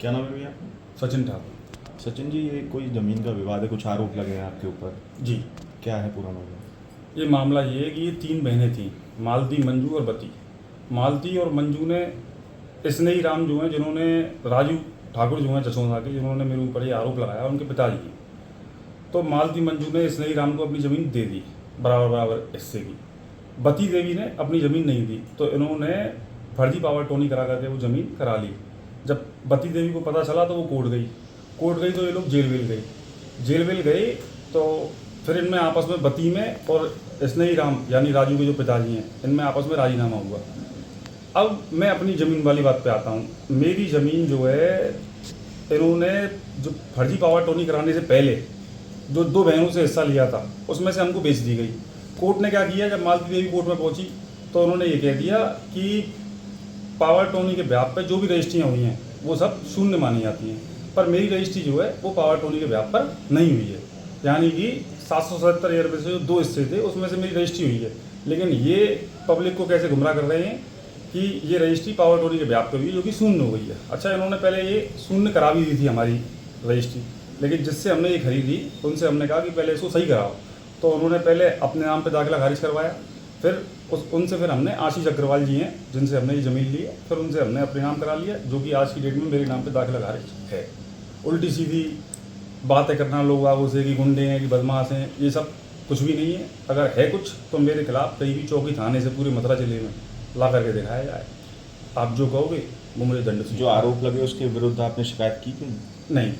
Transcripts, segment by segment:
क्या नाम है भैया आपका? सचिन ठाकुर। सचिन जी, ये कोई ज़मीन का विवाद है, कुछ आरोप लगे हैं आपके ऊपर, जी, क्या है पूरा मामला? ये मामला ये है कि ये 3 बहनें थीं, मालती, मंजू और बती। मालती और मंजू ने स्नेही राम जो हैं, जिन्होंने राजू ठाकुर जो हैं जसोंदा के, जिन्होंने मेरे ऊपर ये आरोप लगाया, उनके पिताजी हैं। तो मालती मंजू ने स्नेही राम को अपनी ज़मीन दे दी, बराबर बराबर हिस्से की। बती देवी ने अपनी ज़मीन नहीं दी, तो इन्होंने फर्जी पावर टोनी करा करके वो ज़मीन करा ली। जब बती देवी को पता चला तो वो कोर्ट गई तो ये लोग जेल वेल गए। तो फिर इनमें आपस में, बती में और स्नेही राम यानी राजू के जो पिताजी हैं, इनमें आपस में राजीनामा हुआ। अब मैं अपनी ज़मीन वाली बात पे आता हूँ। मेरी ज़मीन जो है, इन्होंने जो फर्जी पावर टोनी कराने से पहले जो 2 बहनों से हिस्सा लिया था, उसमें से हमको बेच दी गई। कोर्ट ने क्या किया, जब मालती देवी कोर्ट में पहुंची तो उन्होंने ये कह दिया कि पावर टोनी के ब्याह पर जो भी रजिस्ट्रियाँ हुई हैं वो सब शून्य मानी जाती हैं, पर मेरी रजिस्ट्री जो है वो पावर टोनी के ब्याह पर नहीं हुई है। यानी कि 777 ईयर में से जो 2 हिस्से थे उसमें से मेरी रजिस्ट्री हुई है, लेकिन ये पब्लिक को कैसे गुमराह कर रहे हैं कि ये रजिस्ट्री पावर टोनी के ब्याह पर हुई है, जो कि शून्य हो गई है। अच्छा, इन्होंने पहले ये शून्य करा भी दी थी हमारी रजिस्ट्री, लेकिन जिससे हमने ये खरीदी उनसे हमने कहा कि पहले इसको सही कराओ। तो उन्होंने पहले अपने नाम पे दाखिला खारिज करवाया, फिर उनसे फिर हमने आशीष अग्रवाल जी हैं जिनसे हमने ये ज़मीन ली है, फिर उनसे हमने अपने नाम करा लिया, जो कि आज की डेट में मेरे नाम पे दाखिला खारिज है। उल्टी सीधी बातें करना लोग आगों से कि गुंडे हैं, कि बदमाश हैं, ये सब कुछ भी नहीं है। अगर है कुछ तो मेरे खिलाफ कहीं भी चौकी थाने से पूरे मथुरा जिले में ला करके दिखाया जाए। आप जो कहोगे वो मुझे दंड से। जो आरोप लगे उसके विरुद्ध आपने शिकायत की क्यों? नहीं,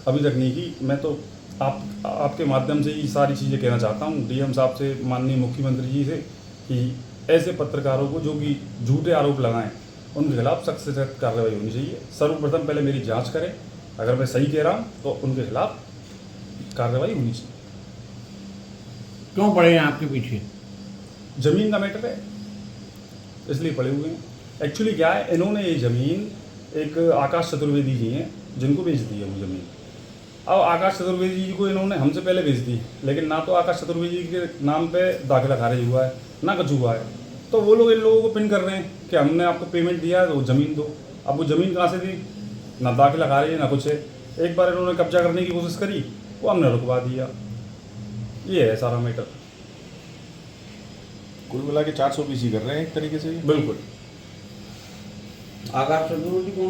अभी तक नहीं की। मैं तो आपके माध्यम से ये सारी चीज़ें कहना चाहता हूँ डीएम साहब से, माननीय मुख्यमंत्री जी से, कि ऐसे पत्रकारों को जो कि झूठे आरोप लगाएं, उनके खिलाफ सख्त से सख्त कार्रवाई होनी चाहिए। सर्वप्रथम पहले मेरी जांच करें, अगर मैं सही कह रहा हूँ तो उनके खिलाफ कार्रवाई होनी चाहिए। क्यों पड़े हैं आपके पीछे? ज़मीन का मैटर है, इसलिए पड़े हुए हैं। एक्चुअली क्या है, इन्होंने ये ज़मीन एक आकाश चतुर्वेदी जी हैं जिनको बेच दी है वो ज़मीन। अब आकाश चतुर्वेदी जी को इन्होंने हमसे पहले बेच दी, लेकिन ना तो आकाश चतुर्वेदी जी के नाम पे दाखिला खारिज हुआ है, ना कुछ हुआ है। तो वो लोग इन लोगों को पिन कर रहे हैं कि हमने आपको पेमेंट दिया है तो ज़मीन दो। अब वो ज़मीन कहाँ से दी, ना दाखिला खारिज है ना कुछ है। एक बार इन्होंने कब्जा करने की कोशिश करी, वो हमने रुकवा दिया। ये है सारा मैटर। कुल मिला के 420 कर रहे हैं एक तरीके से। बिल्कुल। आकाश चतुर्वेदी कौन?